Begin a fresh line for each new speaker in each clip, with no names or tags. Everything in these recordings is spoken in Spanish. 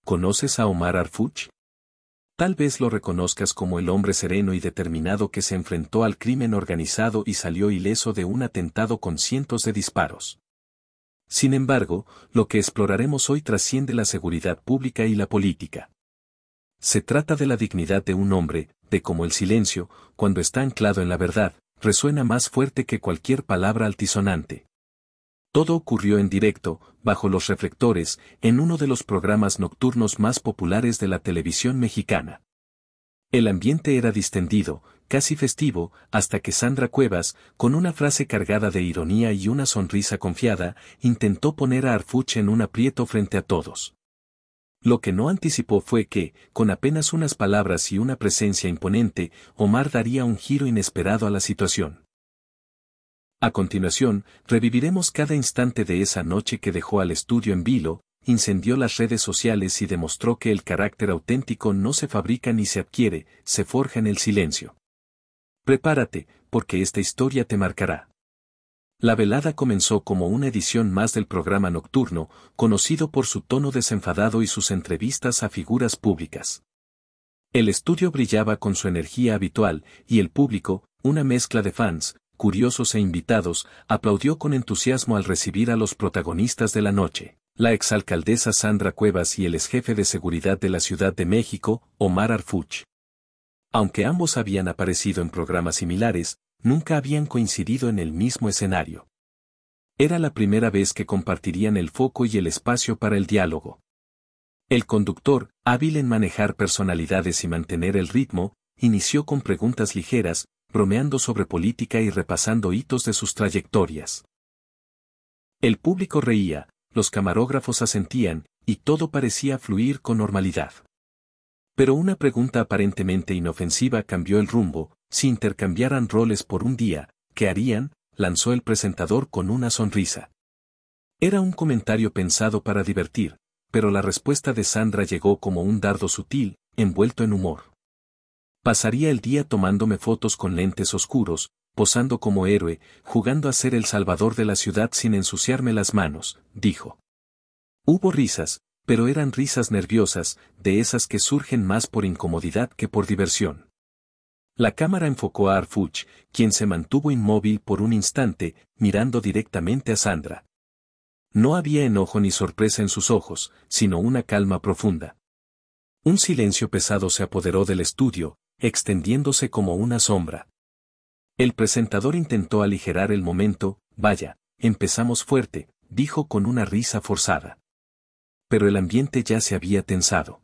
¿conoces a Omar Arfuch? Tal vez lo reconozcas como el hombre sereno y determinado que se enfrentó al crimen organizado y salió ileso de un atentado con cientos de disparos. Sin embargo, lo que exploraremos hoy trasciende la seguridad pública y la política. Se trata de la dignidad de un hombre, de cómo el silencio, cuando está anclado en la verdad, resuena más fuerte que cualquier palabra altisonante. Todo ocurrió en directo, bajo los reflectores, en uno de los programas nocturnos más populares de la televisión mexicana. El ambiente era distendido, casi festivo, hasta que Sandra Cuevas, con una frase cargada de ironía y una sonrisa confiada, intentó poner a Arfuch en un aprieto frente a todos. Lo que no anticipó fue que, con apenas unas palabras y una presencia imponente, Omar daría un giro inesperado a la situación. A continuación, reviviremos cada instante de esa noche que dejó al estudio en vilo, incendió las redes sociales y demostró que el carácter auténtico no se fabrica ni se adquiere, se forja en el silencio. Prepárate, porque esta historia te marcará. La velada comenzó como una edición más del programa nocturno, conocido por su tono desenfadado y sus entrevistas a figuras públicas. El estudio brillaba con su energía habitual, y el público, una mezcla de fans, curiosos e invitados, aplaudió con entusiasmo al recibir a los protagonistas de la noche, la exalcaldesa Sandra Cuevas y el exjefe de seguridad de la Ciudad de México, Omar Arfuch. Aunque ambos habían aparecido en programas similares, nunca habían coincidido en el mismo escenario. Era la primera vez que compartirían el foco y el espacio para el diálogo. El conductor, hábil en manejar personalidades y mantener el ritmo, inició con preguntas ligeras, bromeando sobre política y repasando hitos de sus trayectorias. El público reía, los camarógrafos asentían, y todo parecía fluir con normalidad. Pero una pregunta aparentemente inofensiva cambió el rumbo. Si intercambiaran roles por un día, ¿qué harían?, lanzó el presentador con una sonrisa. Era un comentario pensado para divertir, pero la respuesta de Sandra llegó como un dardo sutil, envuelto en humor. Pasaría el día tomándome fotos con lentes oscuros, posando como héroe, jugando a ser el salvador de la ciudad sin ensuciarme las manos, dijo. Hubo risas, pero eran risas nerviosas, de esas que surgen más por incomodidad que por diversión. La cámara enfocó a Arfuch, quien se mantuvo inmóvil por un instante, mirando directamente a Sandra. No había enojo ni sorpresa en sus ojos, sino una calma profunda. Un silencio pesado se apoderó del estudio, extendiéndose como una sombra. El presentador intentó aligerar el momento. Vaya, empezamos fuerte, dijo con una risa forzada. Pero el ambiente ya se había tensado.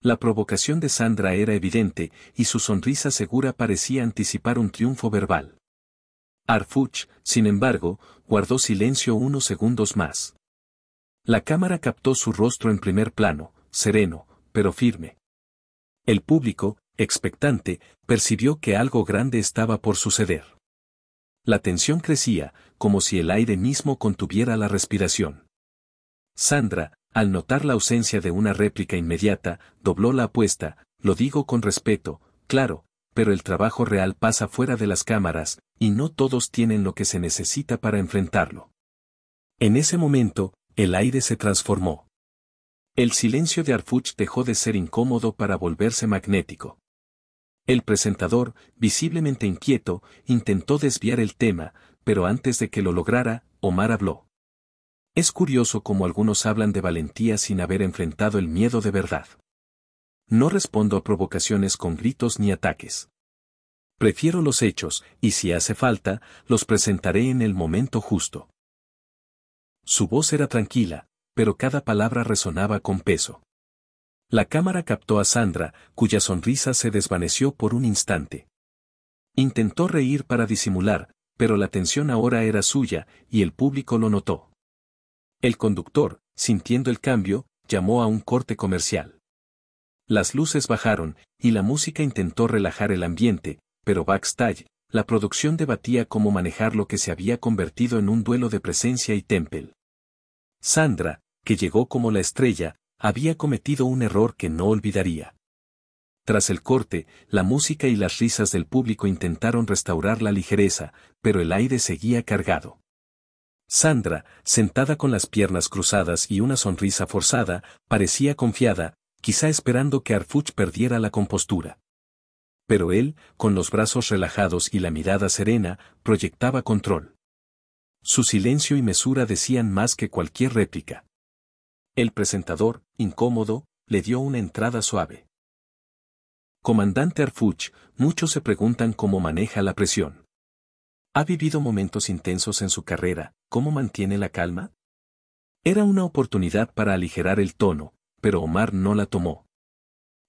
La provocación de Sandra era evidente, y su sonrisa segura parecía anticipar un triunfo verbal. Arfuch, sin embargo, guardó silencio unos segundos más. La cámara captó su rostro en primer plano, sereno, pero firme. El público, expectante, percibió que algo grande estaba por suceder. La tensión crecía, como si el aire mismo contuviera la respiración. Sandra, al notar la ausencia de una réplica inmediata, dobló la apuesta. Lo digo con respeto, claro, pero el trabajo real pasa fuera de las cámaras, y no todos tienen lo que se necesita para enfrentarlo. En ese momento, el aire se transformó. El silencio de Arfuch dejó de ser incómodo para volverse magnético. El presentador, visiblemente inquieto, intentó desviar el tema, pero antes de que lo lograra, Omar habló. Es curioso cómo algunos hablan de valentía sin haber enfrentado el miedo de verdad. No respondo a provocaciones con gritos ni ataques. Prefiero los hechos, y si hace falta, los presentaré en el momento justo. Su voz era tranquila, pero cada palabra resonaba con peso. La cámara captó a Sandra, cuya sonrisa se desvaneció por un instante. Intentó reír para disimular, pero la tensión ahora era suya, y el público lo notó. El conductor, sintiendo el cambio, llamó a un corte comercial. Las luces bajaron, y la música intentó relajar el ambiente, pero backstage, la producción debatía cómo manejar lo que se había convertido en un duelo de presencia y temple. Sandra, que llegó como la estrella, había cometido un error que no olvidaría. Tras el corte, la música y las risas del público intentaron restaurar la ligereza, pero el aire seguía cargado. Sandra, sentada con las piernas cruzadas y una sonrisa forzada, parecía confiada, quizá esperando que Harfuch perdiera la compostura. Pero él, con los brazos relajados y la mirada serena, proyectaba control. Su silencio y mesura decían más que cualquier réplica. El presentador, incómodo, le dio una entrada suave. Comandante Harfuch, muchos se preguntan cómo maneja la presión. ¿Ha vivido momentos intensos en su carrera? ¿Cómo mantiene la calma? Era una oportunidad para aligerar el tono, pero Omar no la tomó.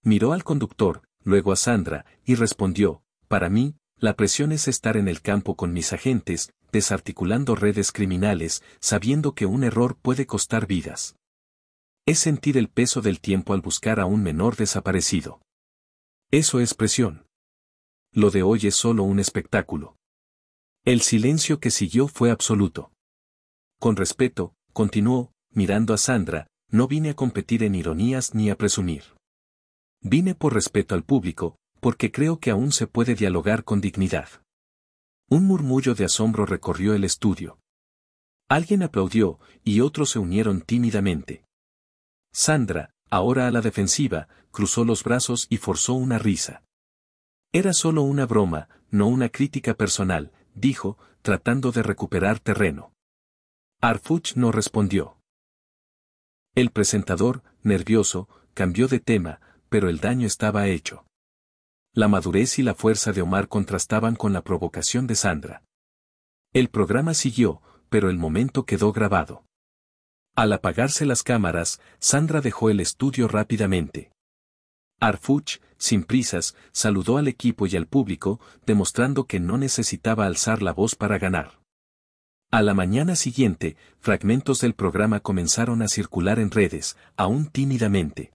Miró al conductor, luego a Sandra, y respondió, para mí, la presión es estar en el campo con mis agentes, desarticulando redes criminales, sabiendo que un error puede costar vidas. Es sentir el peso del tiempo al buscar a un menor desaparecido. Eso es presión. Lo de hoy es solo un espectáculo. El silencio que siguió fue absoluto. Con respeto, continuó, mirando a Sandra, no vine a competir en ironías ni a presumir. Vine por respeto al público, porque creo que aún se puede dialogar con dignidad. Un murmullo de asombro recorrió el estudio. Alguien aplaudió, y otros se unieron tímidamente. Sandra, ahora a la defensiva, cruzó los brazos y forzó una risa. Era solo una broma, no una crítica personal, dijo, tratando de recuperar terreno. Harfuch no respondió. El presentador, nervioso, cambió de tema, pero el daño estaba hecho. La madurez y la fuerza de Omar contrastaban con la provocación de Sandra. El programa siguió, pero el momento quedó grabado. Al apagarse las cámaras, Sandra dejó el estudio rápidamente. Harfuch, sin prisas, saludó al equipo y al público, demostrando que no necesitaba alzar la voz para ganar. A la mañana siguiente, fragmentos del programa comenzaron a circular en redes, aún tímidamente.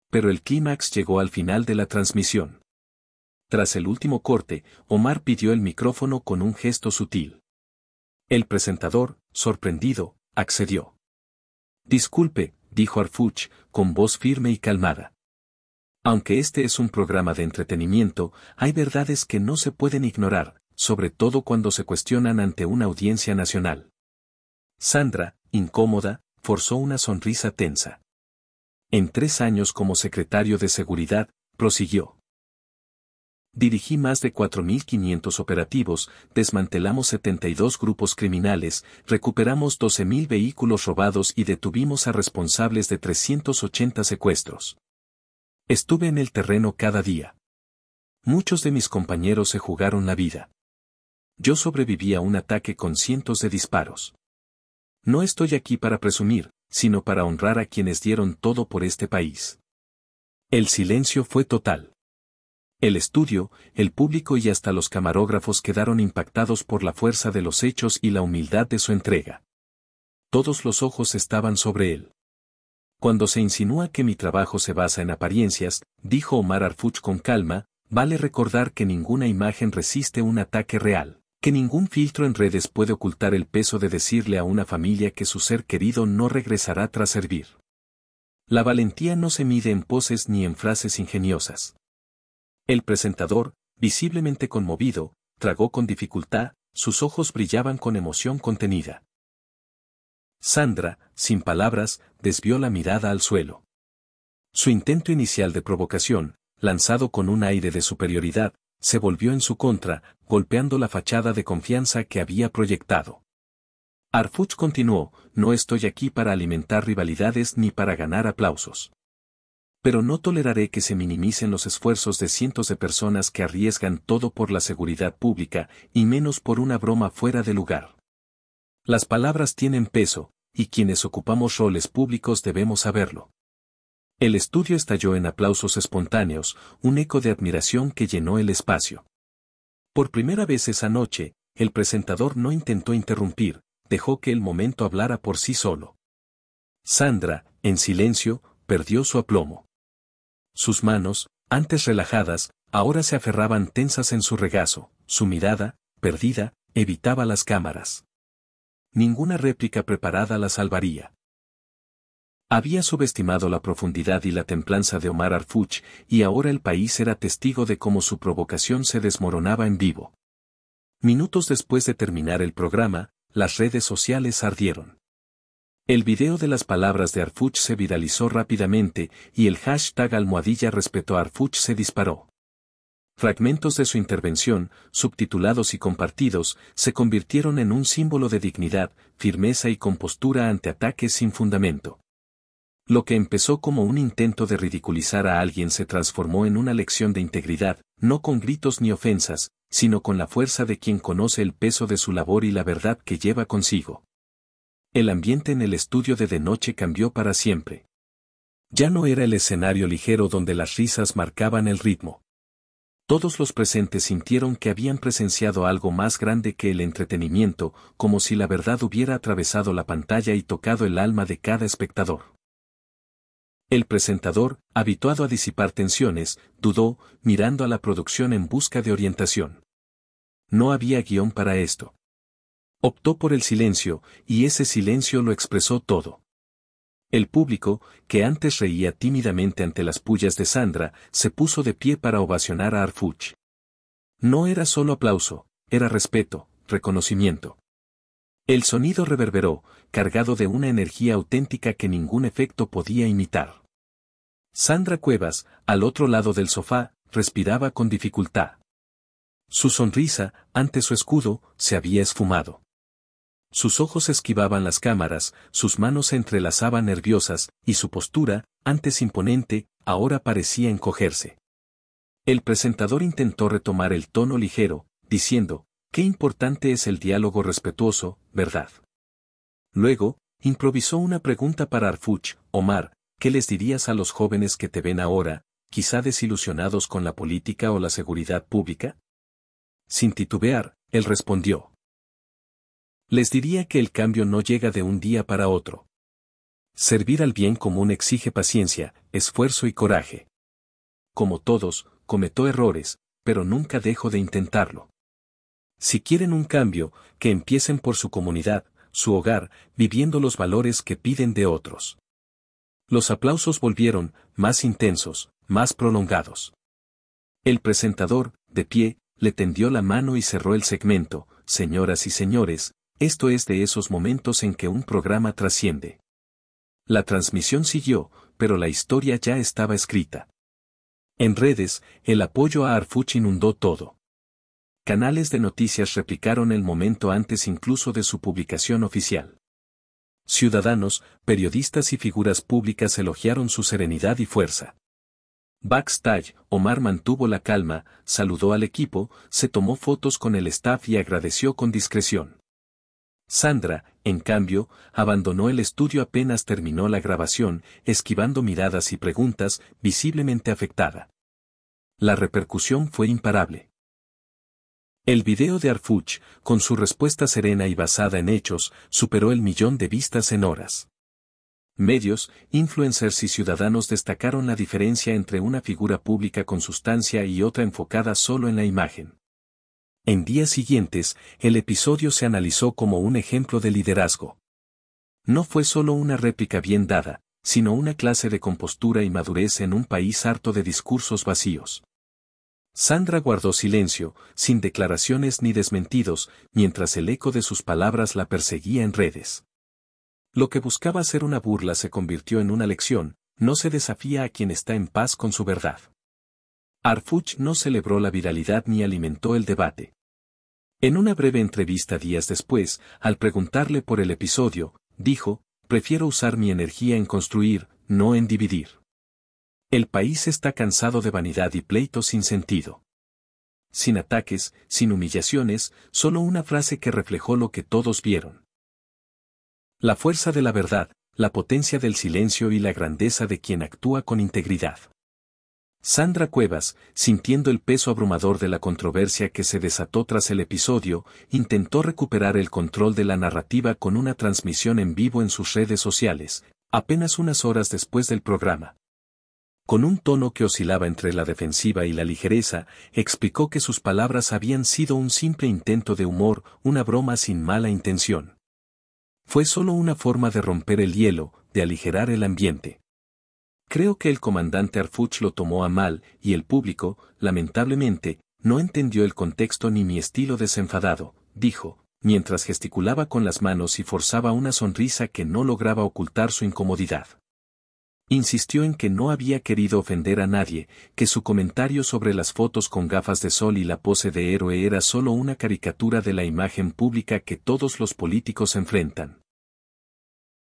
Pero el clímax llegó al final de la transmisión. Tras el último corte, Omar pidió el micrófono con un gesto sutil. El presentador, sorprendido, accedió. Disculpe, dijo Harfuch, con voz firme y calmada. Aunque este es un programa de entretenimiento, hay verdades que no se pueden ignorar, sobre todo cuando se cuestionan ante una audiencia nacional. Sandra, incómoda, forzó una sonrisa tensa. En 3 años como secretario de Seguridad, prosiguió. Dirigí más de 4.500 operativos, desmantelamos 72 grupos criminales, recuperamos 12.000 vehículos robados y detuvimos a responsables de 380 secuestros. Estuve en el terreno cada día. Muchos de mis compañeros se jugaron la vida. Yo sobreviví a un ataque con cientos de disparos. No estoy aquí para presumir, sino para honrar a quienes dieron todo por este país. El silencio fue total. El estudio, el público y hasta los camarógrafos quedaron impactados por la fuerza de los hechos y la humildad de su entrega. Todos los ojos estaban sobre él. Cuando se insinúa que mi trabajo se basa en apariencias, dijo Omar Harfuch con calma, vale recordar que ninguna imagen resiste un ataque real, que ningún filtro en redes puede ocultar el peso de decirle a una familia que su ser querido no regresará tras servir. La valentía no se mide en poses ni en frases ingeniosas. El presentador, visiblemente conmovido, tragó con dificultad, sus ojos brillaban con emoción contenida. Sandra, sin palabras, desvió la mirada al suelo. Su intento inicial de provocación, lanzado con un aire de superioridad, se volvió en su contra, golpeando la fachada de confianza que había proyectado. Harfuch continuó, no estoy aquí para alimentar rivalidades ni para ganar aplausos. Pero no toleraré que se minimicen los esfuerzos de cientos de personas que arriesgan todo por la seguridad pública, y menos por una broma fuera de lugar. Las palabras tienen peso, y quienes ocupamos roles públicos debemos saberlo. El estudio estalló en aplausos espontáneos, un eco de admiración que llenó el espacio. Por primera vez esa noche, el presentador no intentó interrumpir, dejó que el momento hablara por sí solo. Sandra, en silencio, perdió su aplomo. Sus manos, antes relajadas, ahora se aferraban tensas en su regazo, su mirada, perdida, evitaba las cámaras. Ninguna réplica preparada la salvaría. Había subestimado la profundidad y la templanza de Omar Harfuch, y ahora el país era testigo de cómo su provocación se desmoronaba en vivo. Minutos después de terminar el programa, las redes sociales ardieron. El video de las palabras de Arfuch se viralizó rápidamente y el hashtag #respeto a Arfuch se disparó. Fragmentos de su intervención, subtitulados y compartidos, se convirtieron en un símbolo de dignidad, firmeza y compostura ante ataques sin fundamento. Lo que empezó como un intento de ridiculizar a alguien se transformó en una lección de integridad, no con gritos ni ofensas, sino con la fuerza de quien conoce el peso de su labor y la verdad que lleva consigo. El ambiente en el estudio de noche cambió para siempre. Ya no era el escenario ligero donde las risas marcaban el ritmo. Todos los presentes sintieron que habían presenciado algo más grande que el entretenimiento, como si la verdad hubiera atravesado la pantalla y tocado el alma de cada espectador. El presentador, habituado a disipar tensiones, dudó, mirando a la producción en busca de orientación. No había guión para esto. Optó por el silencio, y ese silencio lo expresó todo. El público, que antes reía tímidamente ante las pullas de Sandra, se puso de pie para ovacionar a Arfuch. No era solo aplauso, era respeto, reconocimiento. El sonido reverberó, cargado de una energía auténtica que ningún efecto podía imitar. Sandra Cuevas, al otro lado del sofá, respiraba con dificultad. Su sonrisa, ante su escudo, se había esfumado. Sus ojos esquivaban las cámaras, sus manos se entrelazaban nerviosas, y su postura, antes imponente, ahora parecía encogerse. El presentador intentó retomar el tono ligero, diciendo, «Qué importante es el diálogo respetuoso, ¿verdad?». Luego, improvisó una pregunta para Arfuch: «Omar, ¿qué les dirías a los jóvenes que te ven ahora, quizá desilusionados con la política o la seguridad pública?». Sin titubear, él respondió: «Les diría que el cambio no llega de un día para otro. Servir al bien común exige paciencia, esfuerzo y coraje. Como todos, cometo errores, pero nunca dejo de intentarlo. Si quieren un cambio, que empiecen por su comunidad, su hogar, viviendo los valores que piden de otros». Los aplausos volvieron, más intensos, más prolongados. El presentador, de pie, le tendió la mano y cerró el segmento. «Señoras y señores, esto es de esos momentos en que un programa trasciende». La transmisión siguió, pero la historia ya estaba escrita. En redes, el apoyo a Arfuch inundó todo. Canales de noticias replicaron el momento antes incluso de su publicación oficial. Ciudadanos, periodistas y figuras públicas elogiaron su serenidad y fuerza. Backstage, Omar mantuvo la calma, saludó al equipo, se tomó fotos con el staff y agradeció con discreción. Sandra, en cambio, abandonó el estudio apenas terminó la grabación, esquivando miradas y preguntas, visiblemente afectada. La repercusión fue imparable. El video de Arfuch, con su respuesta serena y basada en hechos, superó el 1.000.000 de vistas en horas. Medios, influencers y ciudadanos destacaron la diferencia entre una figura pública con sustancia y otra enfocada solo en la imagen. En días siguientes, el episodio se analizó como un ejemplo de liderazgo. No fue solo una réplica bien dada, sino una clase de compostura y madurez en un país harto de discursos vacíos. Sandra guardó silencio, sin declaraciones ni desmentidos, mientras el eco de sus palabras la perseguía en redes. Lo que buscaba ser una burla se convirtió en una lección: no se desafía a quien está en paz con su verdad. Arfuch no celebró la viralidad ni alimentó el debate. En una breve entrevista días después, al preguntarle por el episodio, dijo: «Prefiero usar mi energía en construir, no en dividir. El país está cansado de vanidad y pleitos sin sentido». Sin ataques, sin humillaciones, solo una frase que reflejó lo que todos vieron. La fuerza de la verdad, la potencia del silencio y la grandeza de quien actúa con integridad. Sandra Cuevas, sintiendo el peso abrumador de la controversia que se desató tras el episodio, intentó recuperar el control de la narrativa con una transmisión en vivo en sus redes sociales, apenas unas horas después del programa. Con un tono que oscilaba entre la defensiva y la ligereza, explicó que sus palabras habían sido un simple intento de humor, una broma sin mala intención. Fue solo una forma de romper el hielo, de aligerar el ambiente. Creo que el comandante Arfuch lo tomó a mal, y el público, lamentablemente, no entendió el contexto ni mi estilo desenfadado, dijo. mientras gesticulaba con las manos y forzaba una sonrisa que no lograba ocultar su incomodidad. Insistió en que no había querido ofender a nadie, que su comentario sobre las fotos con gafas de sol y la pose de héroe era solo una caricatura de la imagen pública que todos los políticos enfrentan.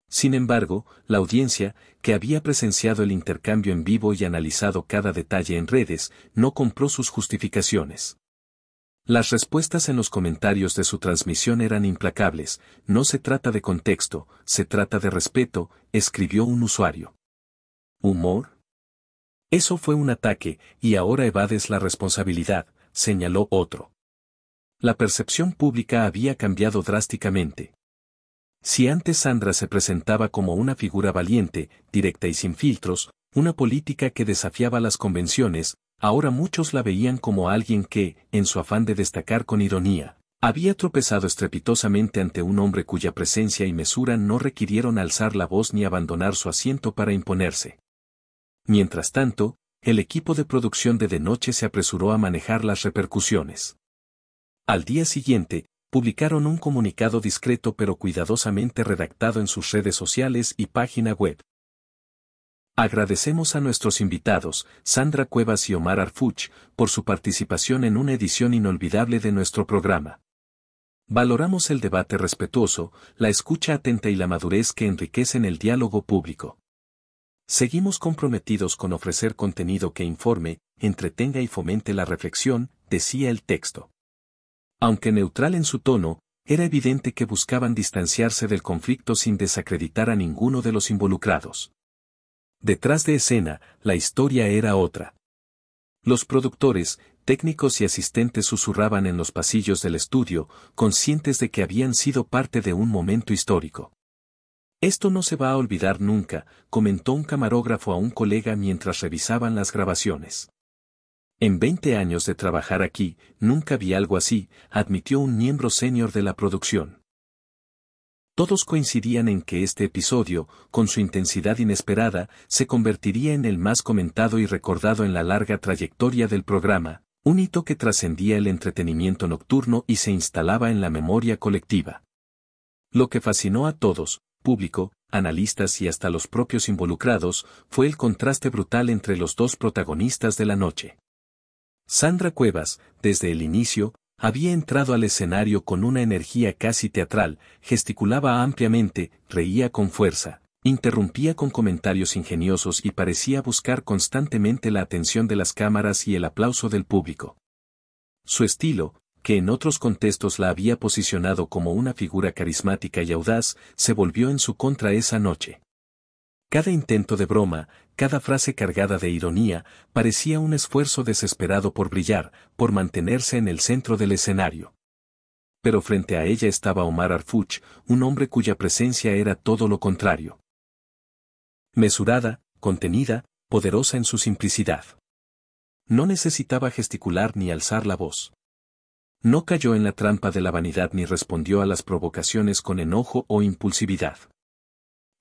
Sin embargo, la audiencia, que había presenciado el intercambio en vivo y analizado cada detalle en redes, no compró sus justificaciones. Las respuestas en los comentarios de su transmisión eran implacables. No se trata de contexto, se trata de respeto, escribió un usuario. ¿Humor? Eso fue un ataque, y ahora evades la responsabilidad, señaló otro. La percepción pública había cambiado drásticamente. Si antes Sandra se presentaba como una figura valiente, directa y sin filtros, una política que desafiaba las convenciones, ahora muchos la veían como alguien que, en su afán de destacar con ironía, había tropezado estrepitosamente ante un hombre cuya presencia y mesura no requirieron alzar la voz ni abandonar su asiento para imponerse. Mientras tanto, el equipo de producción de Noche se apresuró a manejar las repercusiones. Al día siguiente, publicaron un comunicado discreto pero cuidadosamente redactado en sus redes sociales y página web. Agradecemos a nuestros invitados, Sandra Cuevas y Omar Arfuch, por su participación en una edición inolvidable de nuestro programa. Valoramos el debate respetuoso, la escucha atenta y la madurez que enriquecen el diálogo público. Seguimos comprometidos con ofrecer contenido que informe, entretenga y fomente la reflexión, decía el texto. Aunque neutral en su tono, era evidente que buscaban distanciarse del conflicto sin desacreditar a ninguno de los involucrados. Detrás de escena, la historia era otra. Los productores, técnicos y asistentes susurraban en los pasillos del estudio, conscientes de que habían sido parte de un momento histórico. Esto no se va a olvidar nunca, comentó un camarógrafo a un colega mientras revisaban las grabaciones. En 20 años de trabajar aquí, nunca vi algo así, admitió un miembro senior de la producción. Todos coincidían en que este episodio, con su intensidad inesperada, se convertiría en el más comentado y recordado en la larga trayectoria del programa, un hito que trascendía el entretenimiento nocturno y se instalaba en la memoria colectiva. Lo que fascinó a todos, público, analistas y hasta los propios involucrados, fue el contraste brutal entre los dos protagonistas de la noche. Sandra Cuevas, desde el inicio, había entrado al escenario con una energía casi teatral, gesticulaba ampliamente, reía con fuerza, interrumpía con comentarios ingeniosos y parecía buscar constantemente la atención de las cámaras y el aplauso del público. Su estilo, que en otros contextos la había posicionado como una figura carismática y audaz, se volvió en su contra esa noche. Cada intento de broma, cada frase cargada de ironía, parecía un esfuerzo desesperado por brillar, por mantenerse en el centro del escenario. Pero frente a ella estaba Omar Arfuch, un hombre cuya presencia era todo lo contrario. Mesurada, contenida, poderosa en su simplicidad. No necesitaba gesticular ni alzar la voz. No cayó en la trampa de la vanidad ni respondió a las provocaciones con enojo o impulsividad.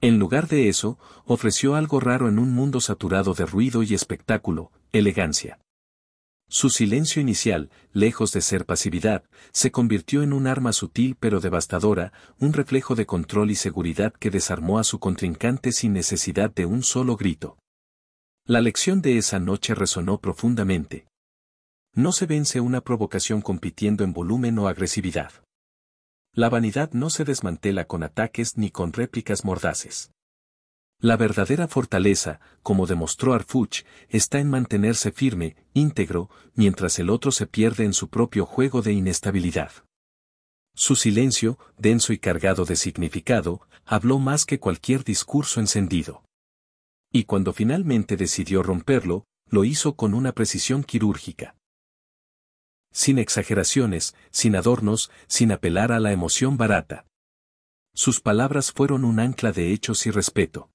En lugar de eso, ofreció algo raro en un mundo saturado de ruido y espectáculo, elegancia. Su silencio inicial, lejos de ser pasividad, se convirtió en un arma sutil pero devastadora, un reflejo de control y seguridad que desarmó a su contrincante sin necesidad de un solo grito. La lección de esa noche resonó profundamente. No se vence una provocación compitiendo en volumen o agresividad. La vanidad no se desmantela con ataques ni con réplicas mordaces. La verdadera fortaleza, como demostró Arfuch, está en mantenerse firme, íntegro, mientras el otro se pierde en su propio juego de inestabilidad. Su silencio, denso y cargado de significado, habló más que cualquier discurso encendido. Y cuando finalmente decidió romperlo, lo hizo con una precisión quirúrgica. Sin exageraciones, sin adornos, sin apelar a la emoción barata. Sus palabras fueron un ancla de hechos y respeto.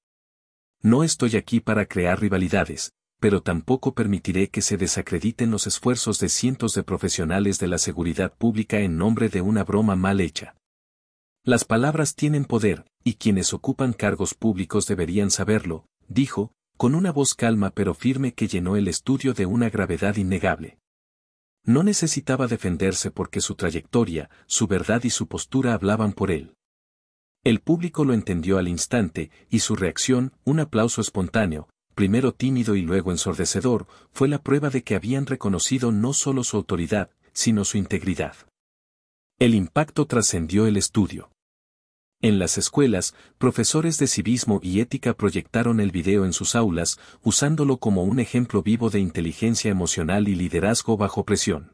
No estoy aquí para crear rivalidades, pero tampoco permitiré que se desacrediten los esfuerzos de cientos de profesionales de la seguridad pública en nombre de una broma mal hecha. Las palabras tienen poder, y quienes ocupan cargos públicos deberían saberlo, dijo, con una voz calma pero firme que llenó el estudio de una gravedad innegable. No necesitaba defenderse porque su trayectoria, su verdad y su postura hablaban por él. El público lo entendió al instante, y su reacción, un aplauso espontáneo, primero tímido y luego ensordecedor, fue la prueba de que habían reconocido no solo su autoridad, sino su integridad. El impacto trascendió el estudio. En las escuelas, profesores de civismo y ética proyectaron el video en sus aulas, usándolo como un ejemplo vivo de inteligencia emocional y liderazgo bajo presión.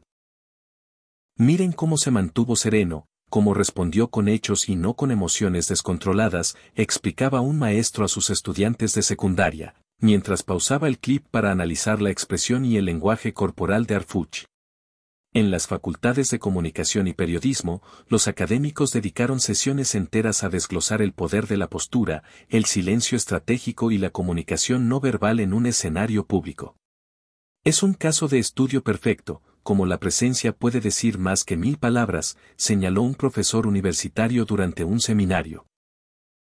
Miren cómo se mantuvo sereno, cómo respondió con hechos y no con emociones descontroladas, explicaba un maestro a sus estudiantes de secundaria, mientras pausaba el clip para analizar la expresión y el lenguaje corporal de Harfuch. En las facultades de comunicación y periodismo, los académicos dedicaron sesiones enteras a desglosar el poder de la postura, el silencio estratégico y la comunicación no verbal en un escenario público. Es un caso de estudio perfecto, como la presencia puede decir más que 1000 palabras, señaló un profesor universitario durante un seminario.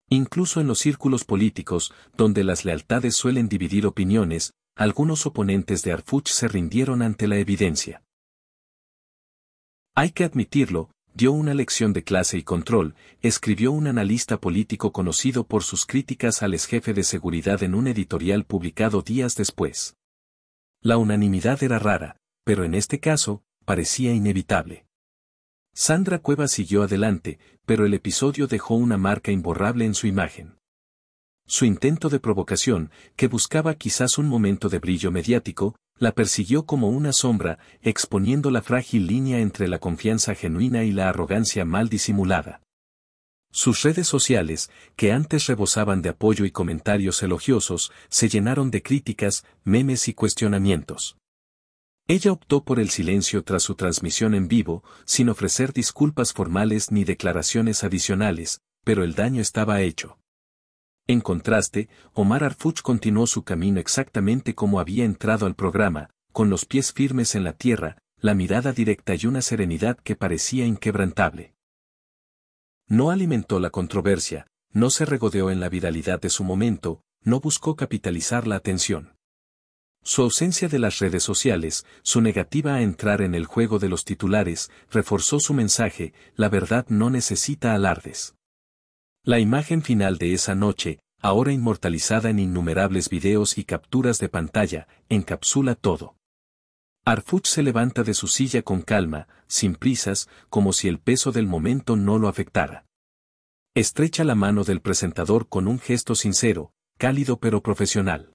Incluso en los círculos políticos, donde las lealtades suelen dividir opiniones, algunos oponentes de Harfuch se rindieron ante la evidencia. Hay que admitirlo, dio una lección de clase y control, escribió un analista político conocido por sus críticas al exjefe de seguridad en un editorial publicado días después. La unanimidad era rara, pero en este caso, parecía inevitable. Sandra Cuevas siguió adelante, pero el episodio dejó una marca imborrable en su imagen. Su intento de provocación, que buscaba quizás un momento de brillo mediático, la persiguió como una sombra, exponiendo la frágil línea entre la confianza genuina y la arrogancia mal disimulada. Sus redes sociales, que antes rebosaban de apoyo y comentarios elogiosos, se llenaron de críticas, memes y cuestionamientos. Ella optó por el silencio tras su transmisión en vivo, sin ofrecer disculpas formales ni declaraciones adicionales, pero el daño estaba hecho. En contraste, Omar Harfuch continuó su camino exactamente como había entrado al programa, con los pies firmes en la tierra, la mirada directa y una serenidad que parecía inquebrantable. No alimentó la controversia, no se regodeó en la viralidad de su momento, no buscó capitalizar la atención. Su ausencia de las redes sociales, su negativa a entrar en el juego de los titulares, reforzó su mensaje: la verdad no necesita alardes. La imagen final de esa noche, ahora inmortalizada en innumerables videos y capturas de pantalla, encapsula todo. Harfuch se levanta de su silla con calma, sin prisas, como si el peso del momento no lo afectara. Estrecha la mano del presentador con un gesto sincero, cálido pero profesional.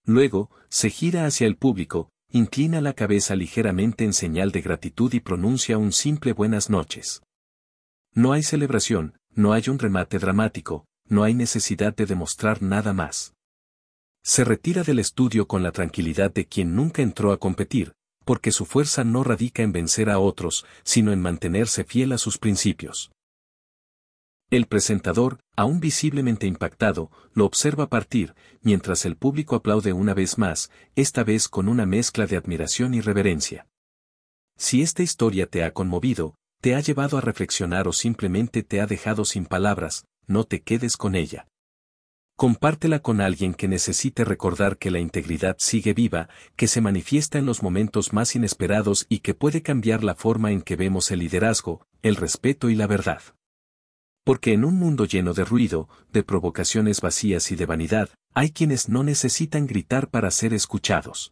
Luego, se gira hacia el público, inclina la cabeza ligeramente en señal de gratitud y pronuncia un simple buenas noches. No hay celebración, no hay un remate dramático, no hay necesidad de demostrar nada más. Se retira del estudio con la tranquilidad de quien nunca entró a competir, porque su fuerza no radica en vencer a otros, sino en mantenerse fiel a sus principios. El presentador, aún visiblemente impactado, lo observa partir, mientras el público aplaude una vez más, esta vez con una mezcla de admiración y reverencia. Si esta historia te ha conmovido, te ha llevado a reflexionar o simplemente te ha dejado sin palabras, no te quedes con ella. Compártela con alguien que necesite recordar que la integridad sigue viva, que se manifiesta en los momentos más inesperados y que puede cambiar la forma en que vemos el liderazgo, el respeto y la verdad. Porque en un mundo lleno de ruido, de provocaciones vacías y de vanidad, hay quienes no necesitan gritar para ser escuchados.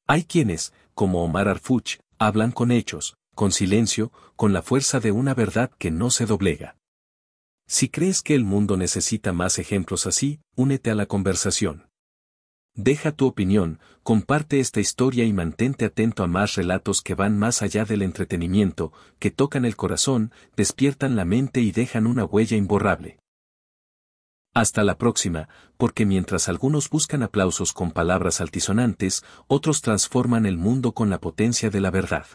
Hay quienes, como Omar Harfuch, hablan con hechos, con silencio, con la fuerza de una verdad que no se doblega. Si crees que el mundo necesita más ejemplos así, únete a la conversación. Deja tu opinión, comparte esta historia y mantente atento a más relatos que van más allá del entretenimiento, que tocan el corazón, despiertan la mente y dejan una huella imborrable. Hasta la próxima, porque mientras algunos buscan aplausos con palabras altisonantes, otros transforman el mundo con la potencia de la verdad.